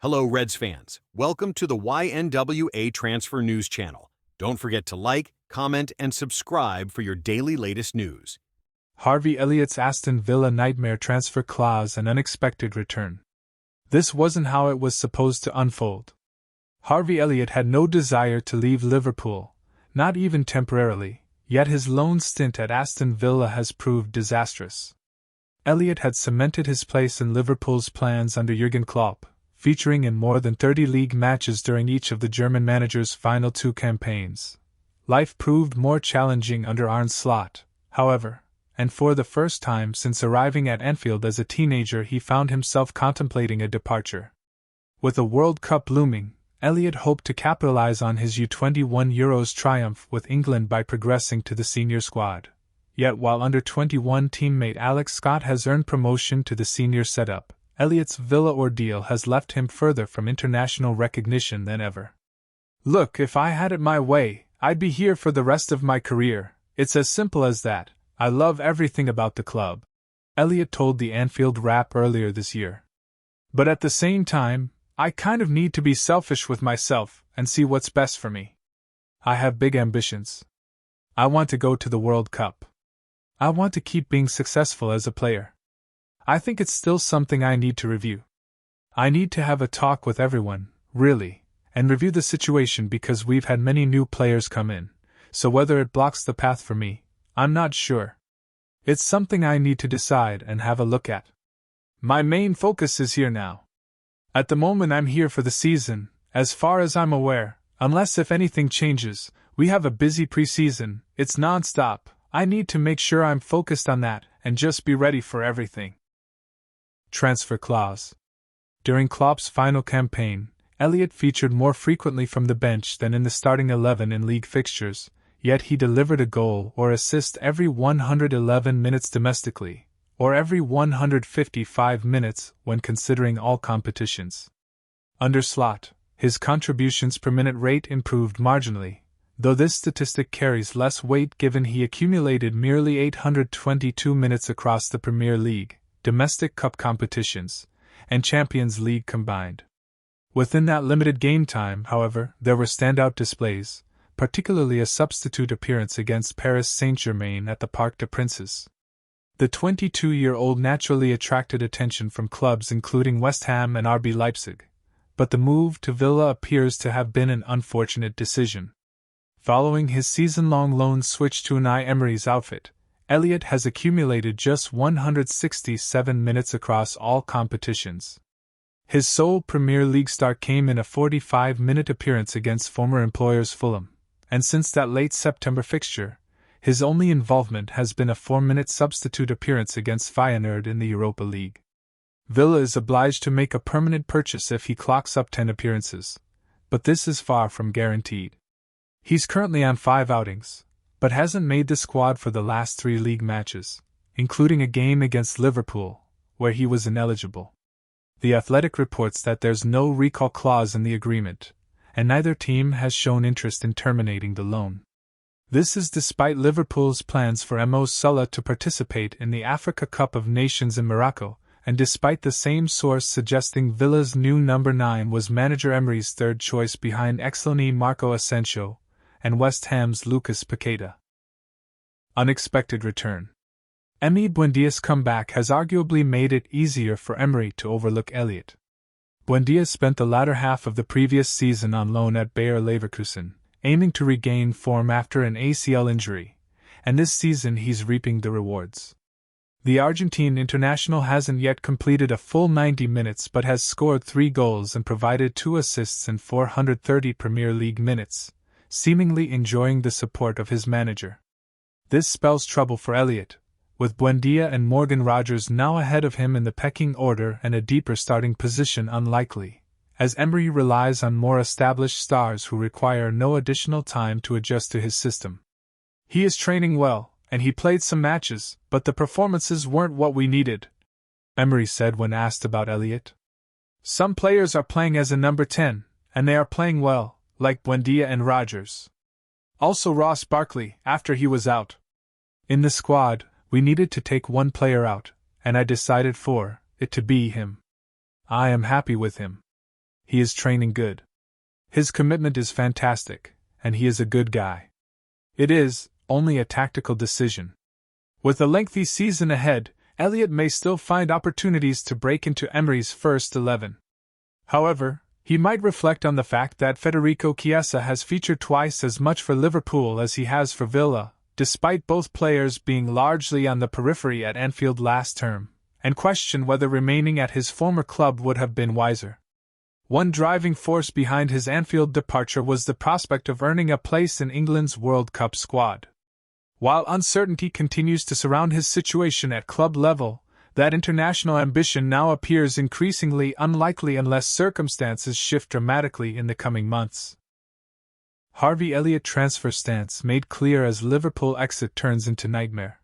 Hello, Reds fans. Welcome to the YNWA Transfer News Channel. Don't forget to like, comment, and subscribe for your daily latest news. Harvey Elliott's Aston Villa nightmare transfer clause and unexpected return. This wasn't how it was supposed to unfold. Harvey Elliott had no desire to leave Liverpool, not even temporarily, yet his lone stint at Aston Villa has proved disastrous. Elliott had cemented his place in Liverpool's plans under Jurgen Klopp, featuring in more than 30 league matches during each of the German manager's final 2 campaigns. Life proved more challenging under Arne Slot, however, and for the first time since arriving at Anfield as a teenager he found himself contemplating a departure. With a World Cup looming, Elliott hoped to capitalize on his U21 Euros triumph with England by progressing to the senior squad. Yet while under-21 teammate Alex Scott has earned promotion to the senior setup, Elliott's Villa ordeal has left him further from international recognition than ever. "Look, if I had it my way, I'd be here for the rest of my career. It's as simple as that. I love everything about the club," Elliott told the Anfield Wrap earlier this year. "But at the same time, I kind of need to be selfish with myself and see what's best for me. I have big ambitions. I want to go to the World Cup. I want to keep being successful as a player. I think it's still something I need to review. I need to have a talk with everyone, really, and review the situation because we've had many new players come in, so whether it blocks the path for me, I'm not sure. It's something I need to decide and have a look at. My main focus is here now. At the moment I'm here for the season, as far as I'm aware, unless if anything changes. We have a busy preseason, it's non-stop. I need to make sure I'm focused on that and just be ready for everything." Transfer clause. During Klopp's final campaign, Elliott featured more frequently from the bench than in the starting 11 in league fixtures, yet he delivered a goal or assist every 111 minutes domestically, or every 155 minutes when considering all competitions. Under Slot, his contributions per minute rate improved marginally, though this statistic carries less weight given he accumulated merely 822 minutes across the Premier League, domestic cup competitions, and Champions League combined. Within that limited game time, however, there were standout displays, particularly a substitute appearance against Paris Saint-Germain at the Parc des Princes. The 22-year-old naturally attracted attention from clubs including West Ham and RB Leipzig, but the move to Villa appears to have been an unfortunate decision. Following his season-long loan switch to Unai Emery's outfit, Elliott has accumulated just 167 minutes across all competitions. His sole Premier League start came in a 45-minute appearance against former employers Fulham, and since that late September fixture, his only involvement has been a 4-minute substitute appearance against Feyenoord in the Europa League. Villa is obliged to make a permanent purchase if he clocks up 10 appearances, but this is far from guaranteed. He's currently on 5 outings, but hasn't made the squad for the last 3 league matches, including a game against Liverpool, where he was ineligible. The Athletic reports that there's no recall clause in the agreement, and neither team has shown interest in terminating the loan. This is despite Liverpool's plans for Mo Salah to participate in the Africa Cup of Nations in Morocco, and despite the same source suggesting Villa's new number 9 was manager Emery's third choice behind ex-Lionel Marco Asensio and West Ham's Lucas Paqueta. Unexpected return. Emi Buendia's comeback has arguably made it easier for Emery to overlook Elliott. Buendia spent the latter half of the previous season on loan at Bayer Leverkusen, aiming to regain form after an ACL injury, and this season he's reaping the rewards. The Argentine international hasn't yet completed a full 90 minutes but has scored 3 goals and provided 2 assists in 430 Premier League minutes, seemingly enjoying the support of his manager. This spells trouble for Elliott, with Buendia and Morgan Rogers now ahead of him in the pecking order and a deeper starting position unlikely, as Emery relies on more established stars who require no additional time to adjust to his system. "He is training well, and he played some matches, but the performances weren't what we needed," Emery said when asked about Elliott. "Some players are playing as a number 10, and they are playing well, like Buendia and Rogers. Also Ross Barkley, after he was out. In the squad, we needed to take one player out, and I decided for it to be him. I am happy with him. he is training good. His commitment is fantastic, and he is a good guy. It is only a tactical decision. With a lengthy season ahead, Elliott may still find opportunities to break into Emery's first 11. However, he might reflect on the fact that Federico Chiesa has featured twice as much for Liverpool as he has for Villa, despite both players being largely on the periphery at Anfield last term, and question whether remaining at his former club would have been wiser. One driving force behind his Anfield departure was the prospect of earning a place in England's World Cup squad. While uncertainty continues to surround his situation at club level, that international ambition now appears increasingly unlikely unless circumstances shift dramatically in the coming months. Harvey Elliott transfer stance made clear as Liverpool exit turns into nightmare.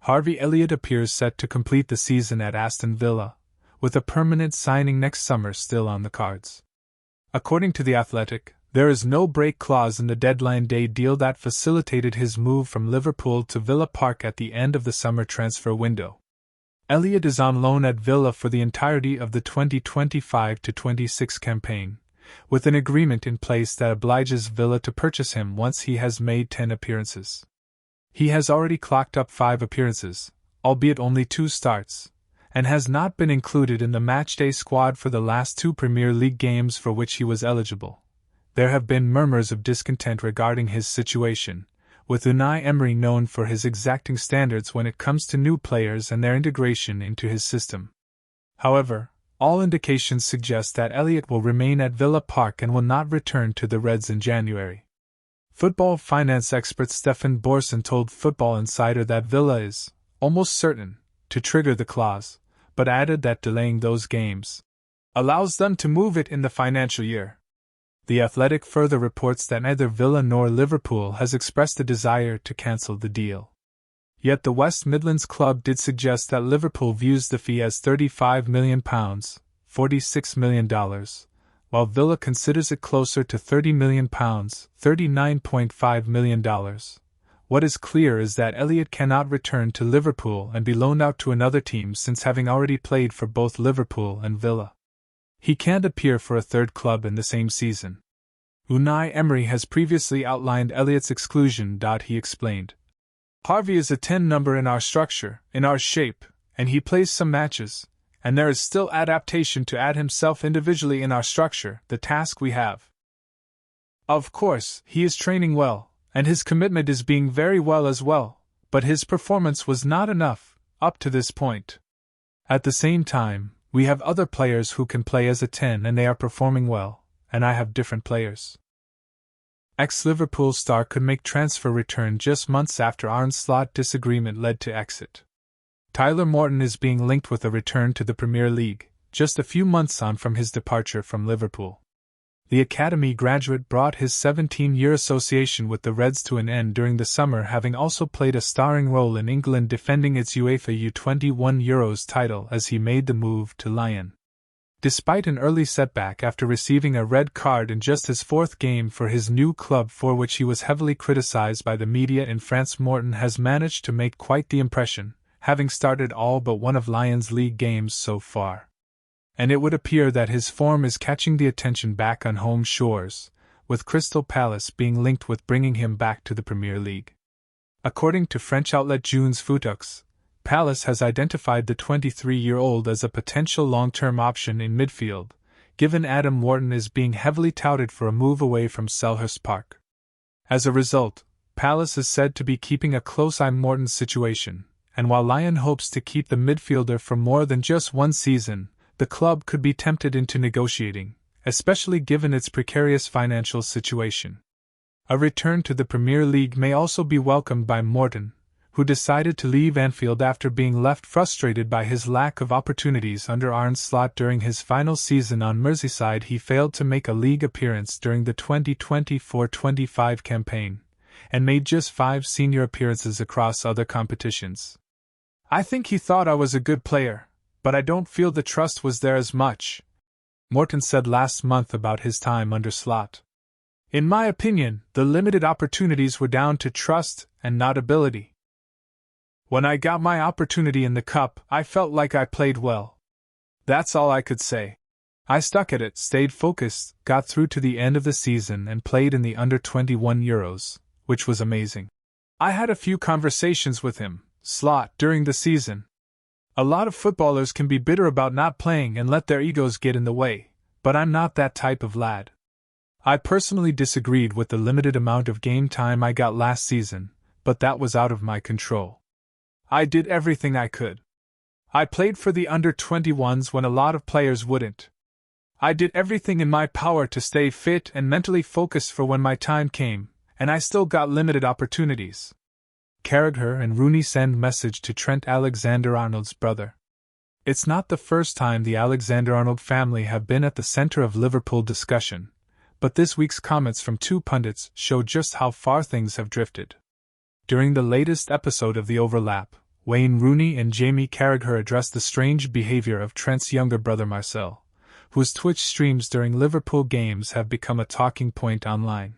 Harvey Elliott appears set to complete the season at Aston Villa, with a permanent signing next summer still on the cards. According to The Athletic, there is no break clause in the deadline day deal that facilitated his move from Liverpool to Villa Park at the end of the summer transfer window. Elliott is on loan at Villa for the entirety of the 2025-26 campaign, with an agreement in place that obliges Villa to purchase him once he has made 10 appearances. He has already clocked up 5 appearances, albeit only 2 starts, and has not been included in the matchday squad for the last 2 Premier League games for which he was eligible. There have been murmurs of discontent regarding his situation, with Unai Emery known for his exacting standards when it comes to new players and their integration into his system. However, all indications suggest that Elliott will remain at Villa Park and will not return to the Reds in January. Football finance expert Stefan Borson told Football Insider that Villa is almost certain to trigger the clause, but added that delaying those games allows them to move it in the financial year. The Athletic further reports that neither Villa nor Liverpool has expressed a desire to cancel the deal. Yet the West Midlands club did suggest that Liverpool views the fee as £35 million, $46 million, while Villa considers it closer to £30 million, $39.5 million. What is clear is that Elliott cannot return to Liverpool and be loaned out to another team since having already played for both Liverpool and Villa. He can't appear for a third club in the same season. Unai Emery has previously outlined Elliott's exclusion. He explained, "Harvey is a 10 number in our structure, in our shape, and he plays some matches, and there is still adaptation to add himself individually in our structure, the task we have. Of course, he is training well, and his commitment is being very well as well, but his performance was not enough, up to this point. At the same time, we have other players who can play as a 10 and they are performing well, and I have different players." Ex-Liverpool star could make transfer return just months after Arne Slot disagreement led to exit. Tyler Morton is being linked with a return to the Premier League, just a few months on from his departure from Liverpool. The academy graduate brought his 17-year association with the Reds to an end during the summer, having also played a starring role in England defending its UEFA U21 Euros title as he made the move to Lyon. Despite an early setback after receiving a red card in just his 4th game for his new club, for which he was heavily criticised by the media in France, Morton has managed to make quite the impression, having started all but one of Lyon's league games so far. And it would appear that his form is catching the attention back on home shores, with Crystal Palace being linked with bringing him back to the Premier League. According to French outlet Junes Futux, Palace has identified the 23-year-old as a potential long-term option in midfield, given Adam Morton is being heavily touted for a move away from Selhurst Park. As a result, Palace is said to be keeping a close eye on Morton's situation, and while Lyon hopes to keep the midfielder for more than just one season, the club could be tempted into negotiating, especially given its precarious financial situation. A return to the Premier League may also be welcomed by Morton, who decided to leave Anfield after being left frustrated by his lack of opportunities under Arne Slot during his final season on Merseyside. He failed to make a league appearance during the 2024-25 campaign, and made just 5 senior appearances across other competitions. "I think he thought I was a good player, but I don't feel the trust was there as much," Morton said last month about his time under Slot. "In my opinion, the limited opportunities were down to trust and not ability. When I got my opportunity in the Cup, I felt like I played well. That's all I could say." I stuck at it, stayed focused, got through to the end of the season and played in the under-21 Euros, which was amazing. I had a few conversations with him, Slot, during the season. A lot of footballers can be bitter about not playing and let their egos get in the way, but I'm not that type of lad. I personally disagreed with the limited amount of game time I got last season, but that was out of my control. I did everything I could. I played for the under-21s when a lot of players wouldn't. I did everything in my power to stay fit and mentally focused for when my time came, and I still got limited opportunities. Carragher and Rooney send message to Trent, Alexander-Arnold's brother. It's not the first time the Alexander-Arnold family have been at the center of Liverpool discussion, but this week's comments from two pundits show just how far things have drifted. During the latest episode of The Overlap, Wayne Rooney and Jamie Carragher addressed the strange behavior of Trent's younger brother Marcel, whose Twitch streams during Liverpool games have become a talking point online.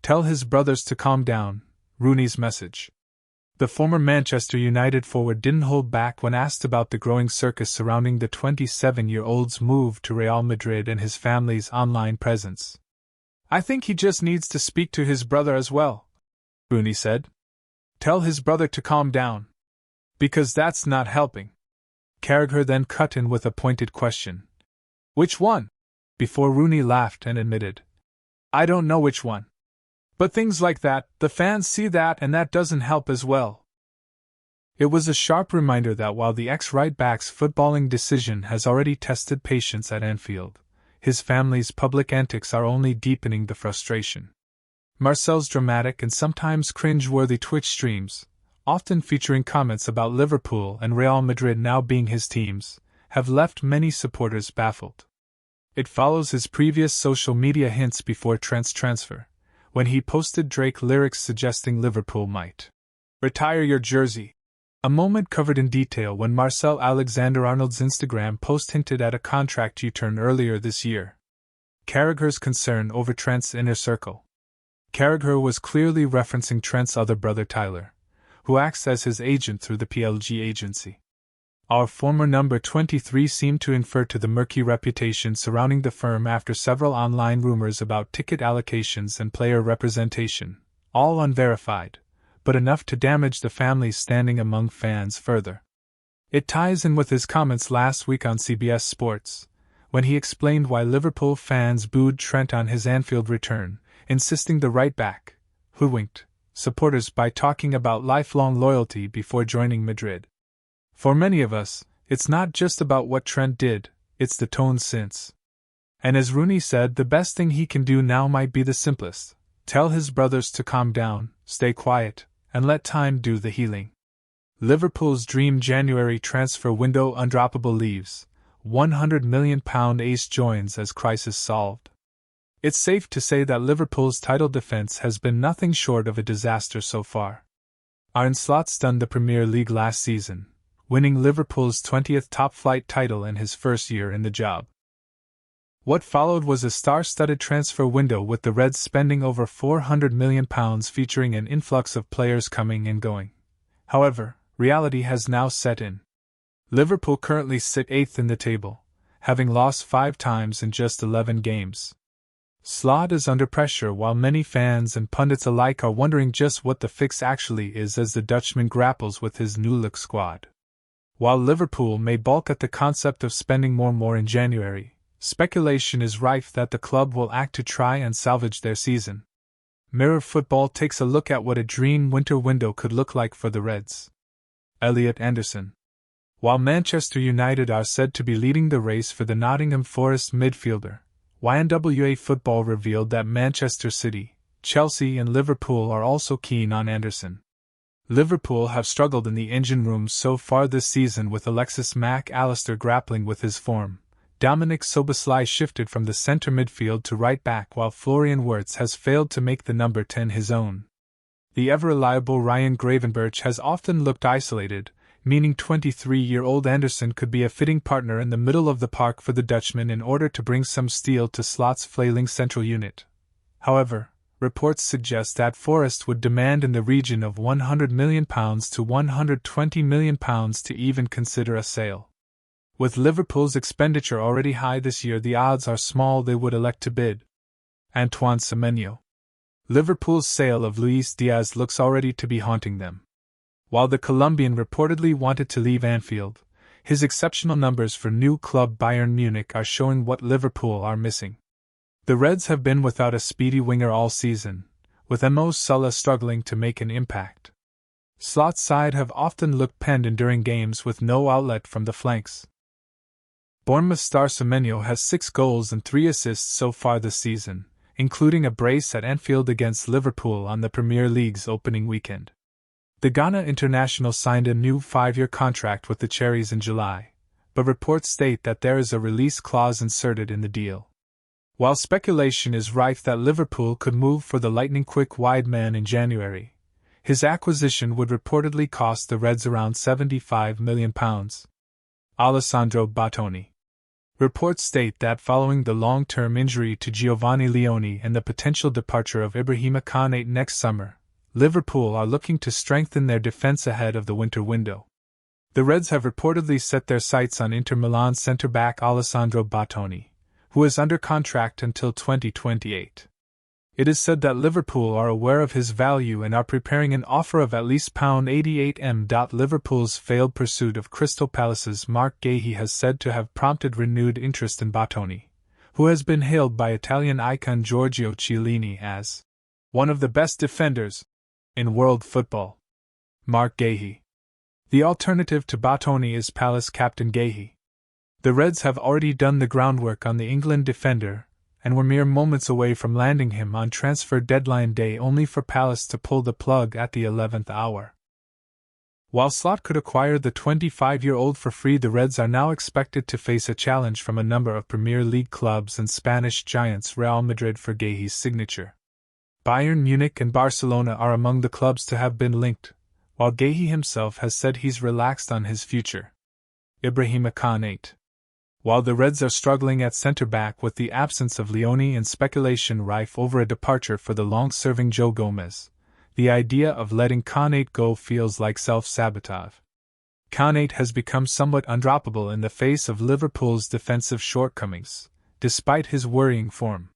Tell his brothers to calm down, Rooney's message. The former Manchester United forward didn't hold back when asked about the growing circus surrounding the 27-year-old's move to Real Madrid and his family's online presence. I think he just needs to speak to his brother as well, Rooney said. Tell his brother to calm down. Because that's not helping. Carragher then cut in with a pointed question. Which one? Before Rooney laughed and admitted. I don't know which one. But things like that, the fans see that and that doesn't help as well. It was a sharp reminder that while the ex-right back's footballing decision has already tested patience at Anfield, his family's public antics are only deepening the frustration. Marcel's dramatic and sometimes cringe-worthy Twitch streams, often featuring comments about Liverpool and Real Madrid now being his teams, have left many supporters baffled. It follows his previous social media hints before Trent's transfer, when he posted Drake lyrics suggesting Liverpool might retire your jersey. A moment covered in detail when Marcel Alexander-Arnold's Instagram post hinted at a contract U-turn earlier this year. Carragher's concern over Trent's inner circle. Carragher was clearly referencing Trent's other brother Tyler, who acts as his agent through the PLG agency. Our former number 23 seemed to infer to the murky reputation surrounding the firm after several online rumors about ticket allocations and player representation, all unverified, but enough to damage the family's standing among fans further. It ties in with his comments last week on CBS Sports, when he explained why Liverpool fans booed Trent on his Anfield return, insisting the right-back hoodwinked supporters by talking about lifelong loyalty before joining Madrid. For many of us, it's not just about what Trent did, it's the tone since. And as Rooney said, the best thing he can do now might be the simplest: tell his brothers to calm down, stay quiet, and let time do the healing. Liverpool's dream January transfer window undroppable leaves, £100 million ace joins as crisis solved. It's safe to say that Liverpool's title defence has been nothing short of a disaster so far. Arne Slot stunned the Premier League last season, winning Liverpool's 20th top-flight title in his first year in the job. What followed was a star-studded transfer window with the Reds spending over £400 million featuring an influx of players coming and going. However, reality has now set in. Liverpool currently sit 8th in the table, having lost 5 times in just 11 games. Slot is under pressure while many fans and pundits alike are wondering just what the fix actually is as the Dutchman grapples with his new-look squad. While Liverpool may balk at the concept of spending more in January, speculation is rife that the club will act to try and salvage their season. Mirror Football takes a look at what a dream winter window could look like for the Reds. Elliot Anderson. While Manchester United are said to be leading the race for the Nottingham Forest midfielder, YNWA Football revealed that Manchester City, Chelsea and Liverpool are also keen on Anderson. Liverpool have struggled in the engine room so far this season, with Alexis Mac Allister grappling with his form. Dominic Szoboszlai shifted from the centre midfield to right back while Florian Wirtz has failed to make the number 10 his own. The ever-reliable Ryan Gravenberch has often looked isolated, meaning 23-year-old Anderson could be a fitting partner in the middle of the park for the Dutchman in order to bring some steel to Slot's flailing central unit. However, reports suggest that Forest would demand in the region of £100 million to £120 million to even consider a sale. With Liverpool's expenditure already high this year, the odds are small they would elect to bid. Antoine Semenyo. Liverpool's sale of Luis Diaz looks already to be haunting them. While the Colombian reportedly wanted to leave Anfield, his exceptional numbers for new club Bayern Munich are showing what Liverpool are missing. The Reds have been without a speedy winger all season, with Mo Salah struggling to make an impact. Slot's side have often looked penned in during games with no outlet from the flanks. Bournemouth star Semenyo has 6 goals and 3 assists so far this season, including a brace at Anfield against Liverpool on the Premier League's opening weekend. The Ghana international signed a new 5-year contract with the Cherries in July, but reports state that there is a release clause inserted in the deal. While speculation is rife that Liverpool could move for the lightning-quick wide man in January, his acquisition would reportedly cost the Reds around £75 million. Alessandro Battoni. Reports state that following the long-term injury to Giovanni Leone and the potential departure of Ibrahima Konate next summer, Liverpool are looking to strengthen their defense ahead of the winter window. The Reds have reportedly set their sights on Inter Milan centre-back Alessandro Battoni, who is under contract until 2028. It is said that Liverpool are aware of his value and are preparing an offer of at least £88m. Liverpool's failed pursuit of Crystal Palace's Mark Guéhi has said to have prompted renewed interest in Battoni, who has been hailed by Italian icon Giorgio Chiellini as one of the best defenders in world football. Mark Guéhi. The alternative to Battoni is Palace captain Guéhi. The Reds have already done the groundwork on the England defender, and were mere moments away from landing him on transfer deadline day, only for Palace to pull the plug at the 11th hour. While Slot could acquire the 25-year-old for free, the Reds are now expected to face a challenge from a number of Premier League clubs and Spanish giants Real Madrid for Guéhi's signature. Bayern Munich and Barcelona are among the clubs to have been linked, while Guéhi himself has said he's relaxed on his future. Ibrahima Konate. While the Reds are struggling at centre-back with the absence of Leone and speculation rife over a departure for the long-serving Joe Gomez, the idea of letting Konate go feels like self-sabotage. Konate has become somewhat undroppable in the face of Liverpool's defensive shortcomings, despite his worrying form.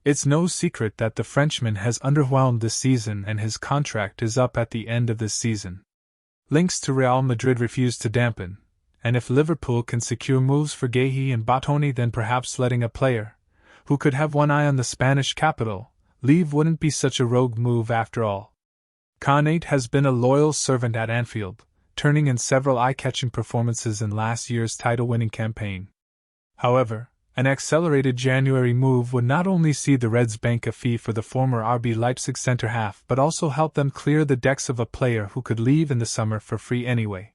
It's no secret that the Frenchman has underwhelmed this season and his contract is up at the end of this season. Links to Real Madrid refuse to dampen, and if Liverpool can secure moves for Guéhi and Battoni, then perhaps letting a player, who could have one eye on the Spanish capital, leave wouldn't be such a rogue move after all. Konate has been a loyal servant at Anfield, turning in several eye-catching performances in last year's title-winning campaign. However, an accelerated January move would not only see the Reds bank a fee for the former RB Leipzig centre-half but also help them clear the decks of a player who could leave in the summer for free anyway.